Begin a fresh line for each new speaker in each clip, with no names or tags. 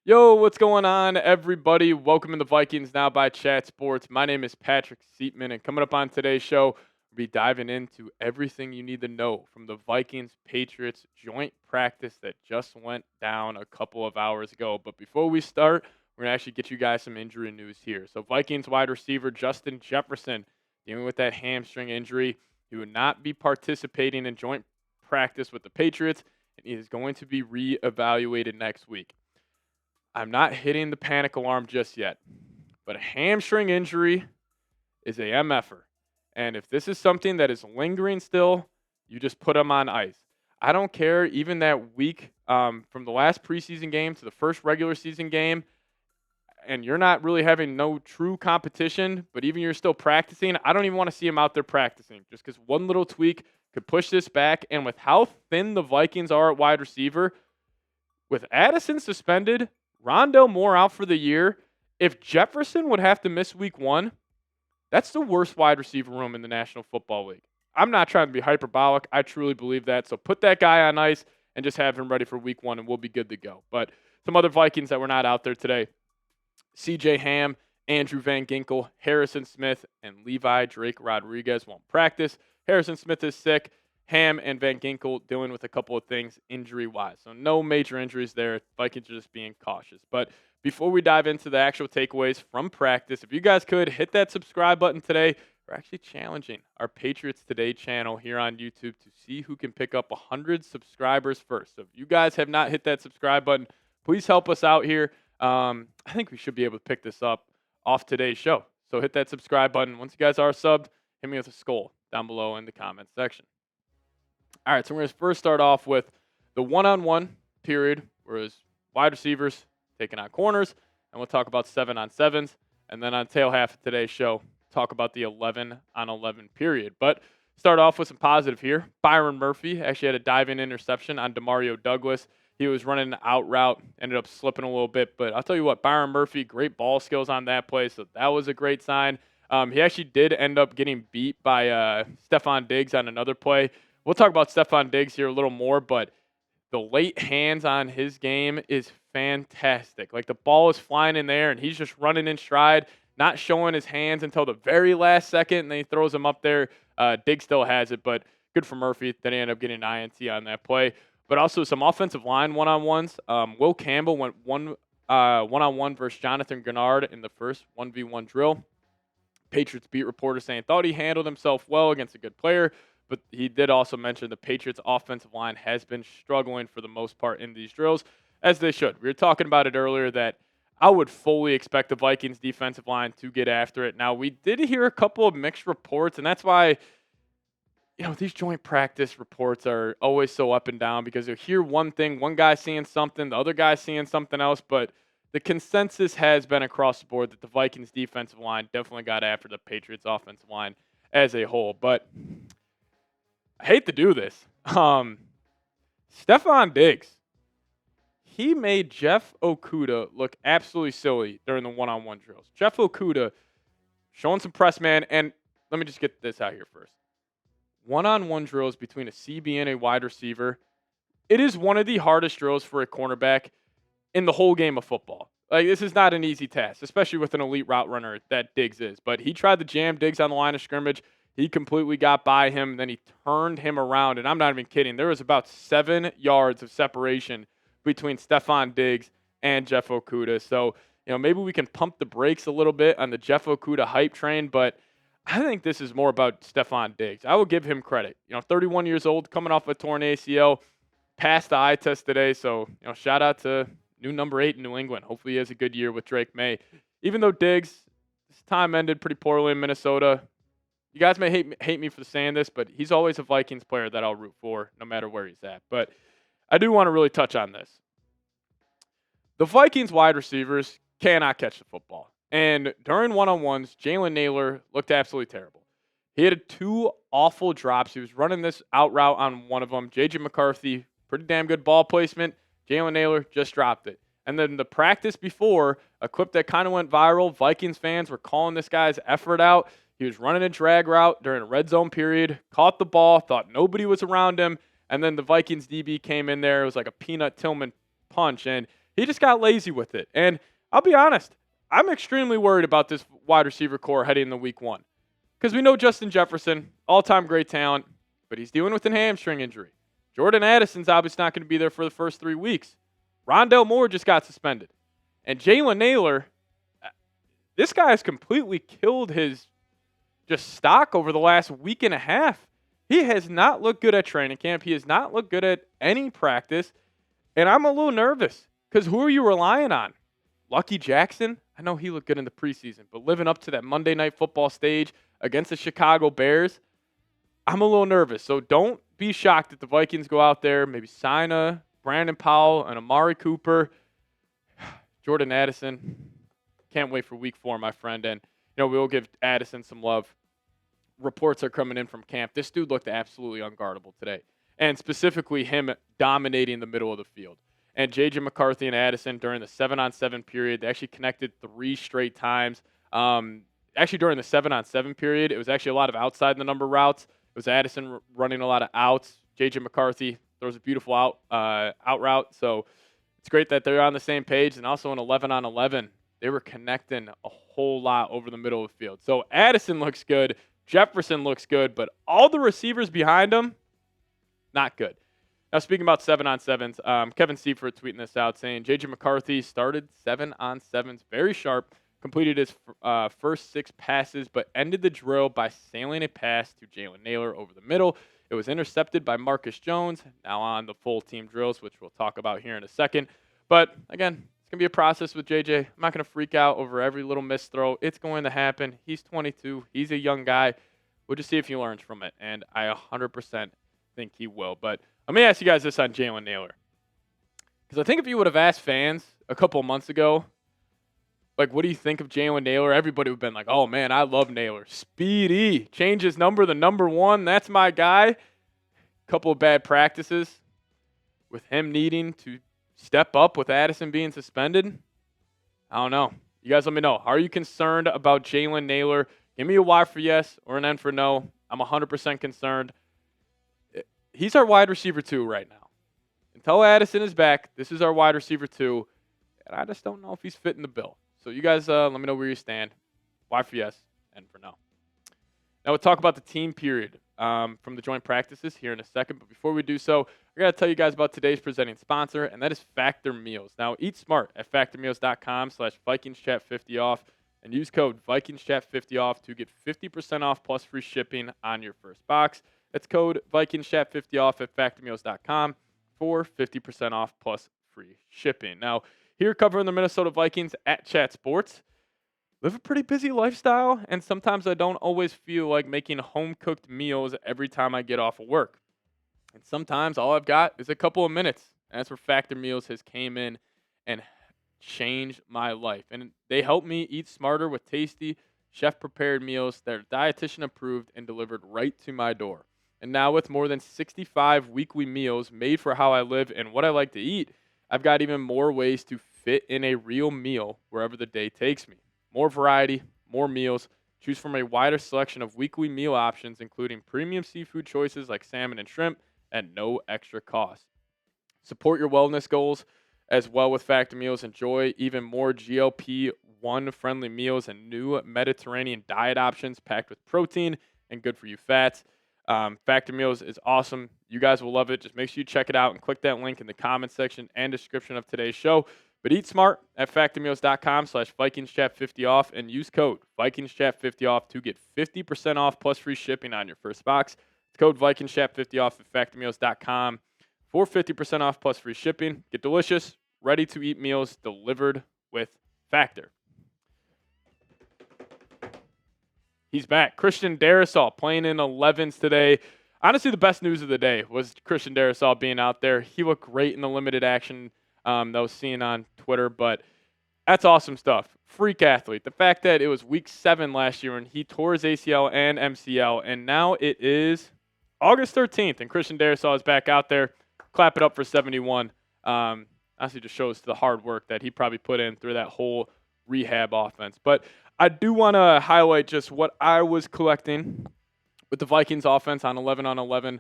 Yo, what's going on, everybody? Welcome to the Vikings Now by Chat Sports. My name is Patrick Siepman, and coming up on today's show, we'll be diving into everything you need to know from the Vikings Patriots joint practice that just went down a couple of hours ago. But before we start, we're going to actually get you guys some injury news here. So, Vikings wide receiver Justin Jefferson dealing with that hamstring injury. He will not be participating in joint practice with the Patriots, and he is going to be reevaluated next week. I'm not hitting the panic alarm just yet, but a hamstring injury is a MFer. And if this is something that is lingering still, you just put him on ice. I don't care, even that week from the last preseason game to the first regular season game, and you're not really having no true competition, but even you're still practicing, I don't even want to see him out there practicing just because one little tweak could push this back. And with how thin the Vikings are at wide receiver, with Addison suspended, Rondale Moore out for the year, if Jefferson would have to miss week one, that's the worst wide receiver room in the National Football League. I'm not trying to be hyperbolic. I truly believe that. So put that guy on ice and just have him ready for week one, and we'll be good to go. But some other Vikings that were not out there today: C.J. Ham, Andrew Van Ginkel, Harrison Smith, and Levi Drake Rodriguez won't practice. Harrison Smith is sick. Ham and Van Ginkel dealing with a couple of things injury-wise. So no major injuries there. Vikings are just being cautious. But before we dive into the actual takeaways from practice, if you guys could hit that subscribe button today. We're actually challenging our Patriots Today channel here on YouTube to see who can pick up 100 subscribers first. So if you guys have not hit that subscribe button, please help us out here. I think we should be able to pick this up off today's show. So hit that subscribe button. Once you guys are subbed, hit me with a SKOL down below in the comments section. All right, so we're going to first start off with the one-on-one period, whereas wide receivers taking on corners, and we'll talk about 7-on-7s. And then on tail half of today's show, talk about the 11-on-11 period. But start off with some positive here. Byron Murphy actually had a dive-in interception on Demario Douglas. He was running an out route, ended up slipping a little bit. But I'll tell you what, Byron Murphy, great ball skills on that play, so that was a great sign. He actually did end up getting beat by Stefon Diggs on another play. We'll talk about Stefon Diggs here a little more, but the late hands on his game is fantastic. Like, the ball is flying in there, and he's just running in stride, not showing his hands until the very last second, and then he throws them up there. Diggs still has it, but good for Murphy. Then he ended up getting an INT on that play. But also some offensive line one-on-ones. Will Campbell went one-on-one versus Jonathan Grenard in the first 1v1 drill. Patriots beat reporter saying thought he handled himself well against a good player. But he did also mention the Patriots' offensive line has been struggling for the most part in these drills, as they should. We were talking about it earlier that I would fully expect the Vikings' defensive line to get after it. Now, we did hear a couple of mixed reports, and that's why, these joint practice reports are always so up and down because you'll hear one thing, one guy seeing something, the other guy seeing something else, but the consensus has been across the board that the Vikings' defensive line definitely got after the Patriots' offensive line as a whole. But I hate to do this. Stefon Diggs, he made Jeff Okudah look absolutely silly during the one-on-one drills. Jeff Okudah showing some press man, and let me just get this out here first. One-on-one drills between a CB and a wide receiver, it is one of the hardest drills for a cornerback in the whole game of football. Like, this is not an easy task, especially with an elite route runner that Diggs is. But he tried to jam Diggs on the line of scrimmage. He completely got by him, then he turned him around, and I'm not even kidding. There was about 7 yards of separation between Stefon Diggs and Jeff Okudah. So, maybe we can pump the brakes a little bit on the Jeff Okudah hype train, but I think this is more about Stefon Diggs. I will give him credit. 31 years old, coming off a torn ACL, passed the eye test today. So, shout out to new number 8 in New England. Hopefully he has a good year with Drake May. Even though Diggs, his time ended pretty poorly in Minnesota. You guys may hate me for saying this, but he's always a Vikings player that I'll root for no matter where he's at. But I do want to really touch on this. The Vikings wide receivers cannot catch the football. And during one-on-ones, Jalen Nailor looked absolutely terrible. He had 2 awful drops. He was running this out route on one of them. J.J. McCarthy, pretty damn good ball placement. Jalen Nailor just dropped it. And then the practice before, a clip that kind of went viral, Vikings fans were calling this guy's effort out. He was running a drag route during a red zone period, caught the ball, thought nobody was around him, and then the Vikings DB came in there. It was like a Peanut Tillman punch, and He just got lazy with it. And I'll be honest, I'm extremely worried about this wide receiver core heading into week 1. Because we know Justin Jefferson, all-time great talent, but he's dealing with a hamstring injury. Jordan Addison's obviously not going to be there for the first 3 weeks. Rondale Moore just got suspended. And Jalen Nailor, this guy has completely killed his just stock over the last week and a half. He has not looked good at training camp. He has not looked good at any practice. And I'm a little nervous because who are you relying on? Lucky Jackson? I know he looked good in the preseason, but living up to that Monday Night Football stage against the Chicago Bears, I'm a little nervous. So don't be shocked if the Vikings go out there, maybe sign a Brandon Powell and Amari Cooper. Jordan Addison, can't wait for week 4, my friend. And, we'll give Addison some love. Reports are coming in from camp. This dude looked absolutely unguardable today. And specifically him dominating the middle of the field. And J.J. McCarthy and Addison during the 7-on-7 period, they actually connected 3 straight times. Actually, during the 7-on-7 period, it was actually a lot of outside the number routes. It was Addison running a lot of outs. J.J. McCarthy throws a beautiful out route. So it's great that they're on the same page. And also in 11-on-11, they were connecting a whole lot over the middle of the field. So Addison looks good. Jefferson looks good. But all the receivers behind him, not good. Now, speaking about 7-on-7s, Kevin Seifert tweeting this out saying, J.J. McCarthy started 7-on-7s very sharp, completed his first 6 passes, but ended the drill by sailing a pass to Jalen Nailor over the middle. It was intercepted by Marcus Jones, now on the full team drills, which we'll talk about here in a second. But, again, it's going to be a process with J.J. I'm not going to freak out over every little missed throw. It's going to happen. He's 22. He's a young guy. We'll just see if he learns from it, and I 100% think he will. But let me ask you guys this on Jalen Nailor. Because I think if you would have asked fans a couple months ago, like, what do you think of Jalen Nailor? Everybody would have been like, oh, man, I love Nailor. Speedy. Change his number, the number 1. That's my guy. Couple of bad practices with him needing to step up with Addison being suspended. I don't know. You guys let me know. Are you concerned about Jalen Nailor? Give me a Y for yes or an N for no. I'm 100% concerned. He's our wide receiver 2 right now. Until Addison is back, this is our wide receiver 2. And I just don't know if he's fitting the bill. So you guys let me know where you stand. Y for yes, N for no. Now we'll talk about the team period from the joint practices here in a second. But before we do so, I got to tell you guys about today's presenting sponsor, and that is Factor Meals. Now eat smart at factormeals.com/VikingsChat50off and use code VikingsChat50off to get 50% off plus free shipping on your first box. That's code VikingsChat50off at factormeals.com for 50% off plus free shipping. Now, here covering the Minnesota Vikings at Chat Sports, live a pretty busy lifestyle, and sometimes I don't always feel like making home-cooked meals every time I get off of work. And sometimes all I've got is a couple of minutes. And that's where Factor Meals has came in and changed my life. And they help me eat smarter with tasty, chef-prepared meals that are dietitian approved and delivered right to my door. And now with more than 65 weekly meals made for how I live and what I like to eat, I've got even more ways to fit in a real meal wherever the day takes me. More variety, more meals. Choose from a wider selection of weekly meal options, including premium seafood choices like salmon and shrimp at no extra cost. Support your wellness goals as well with Factor Meals. Enjoy even more GLP-1 friendly meals and new Mediterranean diet options packed with protein and good for you fats. Factor Meals is awesome. You guys will love it. Just make sure you check it out and click that link in the comment section and description of today's show. But eat smart at factormeals.com/VikingsChat50off and use code VikingsChat50off to get 50% off plus free shipping on your first box. It's code VikingsChat50off at factormeals.com for 50% off plus free shipping. Get delicious, ready-to-eat meals delivered with Factor. He's back. Christian Darrisaw playing in 11s today. Honestly, the best news of the day was Christian Darrisaw being out there. He looked great in the limited action that I was seeing on Twitter, but that's awesome stuff. Freak athlete. The fact that it was week 7 last year and he tore his ACL and MCL, and now it is August 13th, and Christian Darrisaw is back out there. Clap it up for 71. Honestly, just shows the hard work that he probably put in through that whole rehab offense. But I do want to highlight just what I was collecting with the Vikings offense on 11-on-11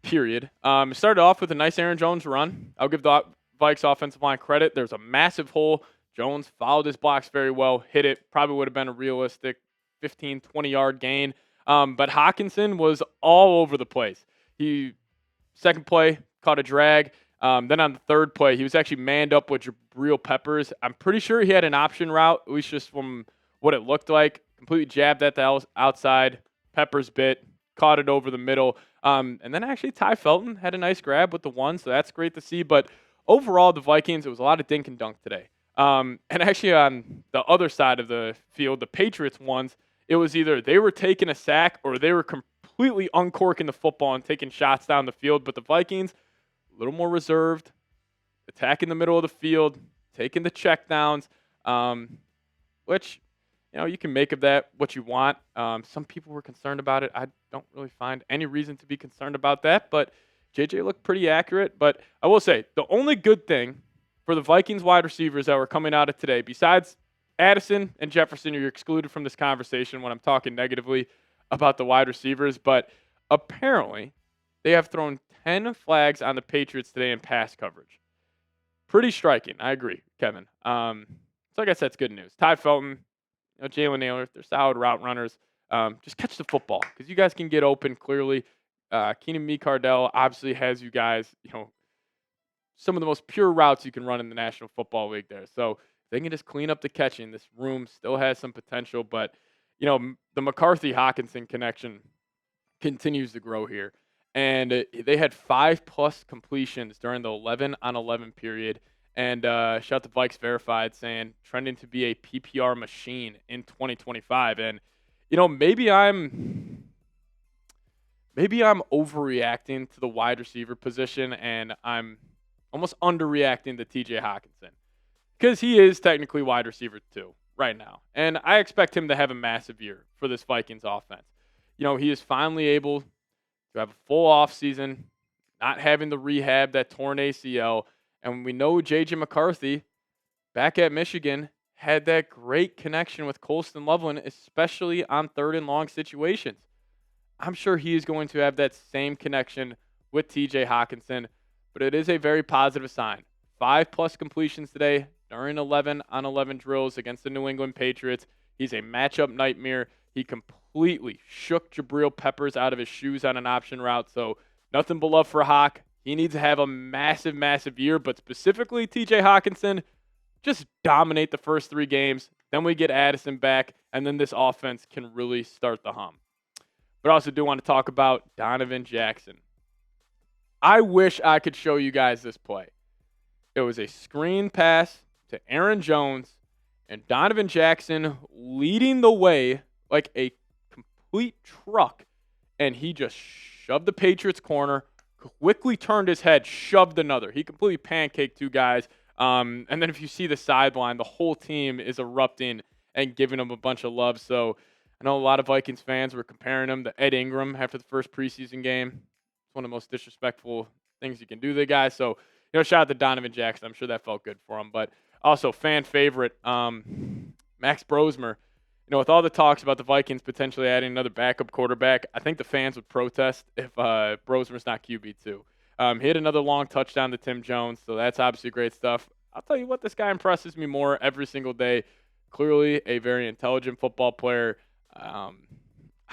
period. It started off with a nice Aaron Jones run. I'll give the Vikes offensive line credit. There's a massive hole. Jones followed his blocks very well, hit it. Probably would have been a realistic 15, 20-yard gain. But Hockenson was all over the place. Second play, caught a drag. Then on the third play, he was actually manned up with Jabril Peppers. I'm pretty sure he had an option route, at least just from what it looked like. Completely jabbed at the outside. Peppers bit, caught it over the middle. And then actually Ty Felton had a nice grab with the one, so that's great to see. But overall, the Vikings, it was a lot of dink and dunk today. And actually on the other side of the field, the Patriots ones, it was either they were taking a sack or they were completely uncorking the football and taking shots down the field. But the Vikings, a little more reserved, attacking the middle of the field, taking the checkdowns, which, you can make of that what you want. Some people were concerned about it. I don't really find any reason to be concerned about that, but JJ looked pretty accurate. But I will say, the only good thing for the Vikings wide receivers that were coming out of today, besides Addison and Jefferson, you're excluded from this conversation when I'm talking negatively about the wide receivers, but apparently they have thrown 10 flags on the Patriots today in pass coverage. Pretty striking. I agree, Kevin. So I guess that's good news. Ty Felton, Jalen Nailor, they're solid route runners. Just catch the football because you guys can get open clearly. Keenan Cardell obviously has you guys, some of the most pure routes you can run in the National Football League there. So they can just clean up the catching. This room still has some potential, but, the McCarthy-Hockenson connection continues to grow here. And they had 5+ completions during the 11-on-11 period. And shout out to Vikes Verified saying trending to be a PPR machine in 2025. And, maybe I'm overreacting to the wide receiver position, and I'm almost underreacting to TJ Hockenson because he is technically wide receiver 2 right now. And I expect him to have a massive year for this Vikings offense. He is finally able to have a full offseason, not having the rehab, that torn ACL. And we know J.J. McCarthy back at Michigan had that great connection with Colston Loveland, especially on 3rd and long situations. I'm sure he is going to have that same connection with TJ Hockenson, but it is a very positive sign. 5+ completions today during 11-on-11 drills against the New England Patriots. He's a matchup nightmare. He completely shook Jabril Peppers out of his shoes on an option route, so nothing but love for Hawk. He needs to have a massive, massive year, but specifically TJ Hockenson, just dominate the first 3 games. Then we get Addison back, and then this offense can really start the hum. But I also do want to talk about Donovan Jackson. I wish I could show you guys this play. It was a screen pass to Aaron Jones, and Donovan Jackson leading the way like a complete truck, and he just shoved the Patriots corner, quickly turned his head, shoved another. He completely pancaked 2 guys. And then if you see the sideline, the whole team is erupting and giving him a bunch of love. So I know a lot of Vikings fans were comparing him to Ed Ingram after the first preseason game. It's one of the most disrespectful things you can do to the guy. So, shout out to Donovan Jackson. I'm sure that felt good for him. But also, fan favorite, Max Brosmer. With all the talks about the Vikings potentially adding another backup quarterback, I think the fans would protest if Brosmer's not QB2. He hit another long touchdown to Tim Jones, so that's obviously great stuff. I'll tell you what, this guy impresses me more every single day. Clearly a very intelligent football player. I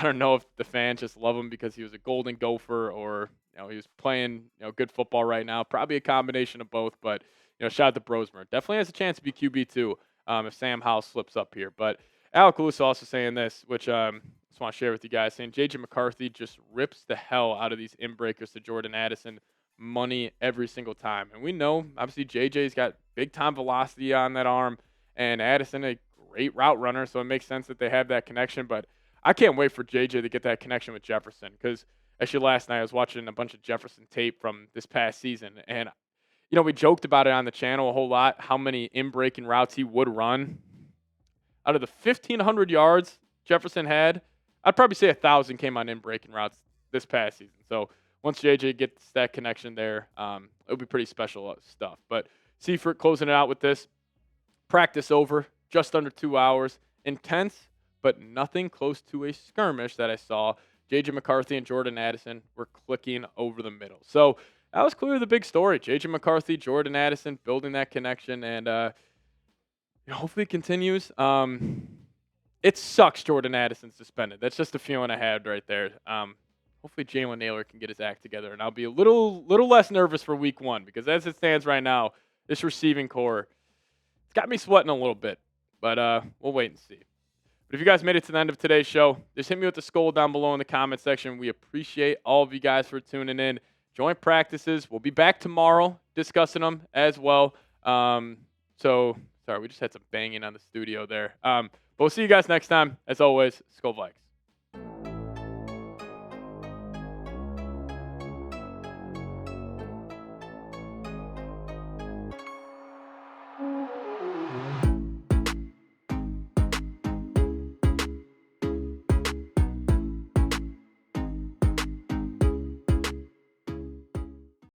don't know if the fans just love him because he was a Golden Gopher or he was playing good football right now. Probably a combination of both, but shout out to Brosmer. Definitely has a chance to be QB2 if Sam Howell slips up here. But Alec Lewis also saying this, which I just want to share with you guys, saying J.J. McCarthy just rips the hell out of these in-breakers to Jordan Addison money every single time. And we know, obviously, J.J.'s got big-time velocity on that arm, and Addison a great route runner, so it makes sense that they have that connection. But I can't wait for J.J. to get that connection with Jefferson because actually last night I was watching a bunch of Jefferson tape from this past season, and we joked about it on the channel a whole lot, how many in-breaking routes he would run. Out of the 1,500 yards Jefferson had, I'd probably say 1,000 came on in-breaking routes this past season. So once JJ gets that connection there, it'll be pretty special stuff. But Seifert closing it out with this. Practice over, just under 2 hours. Intense, but nothing close to a skirmish that I saw. J.J. McCarthy and Jordan Addison were clicking over the middle. So that was clearly the big story. J.J. McCarthy, Jordan Addison building that connection, and hopefully it continues. It sucks Jordan Addison's suspended. That's just the feeling I had right there. Hopefully Jalen Nailor can get his act together, and I'll be a little less nervous for week 1 because as it stands right now, this receiving core, it's got me sweating a little bit. But we'll wait and see. But if you guys made it to the end of today's show, just hit me with the SKOL down below in the comment section. We appreciate all of you guys for tuning in. Joint practices. We'll be back tomorrow discussing them as well. So, sorry, we just had some banging on the studio there. But we'll see you guys next time. As always, SKOL Vikes.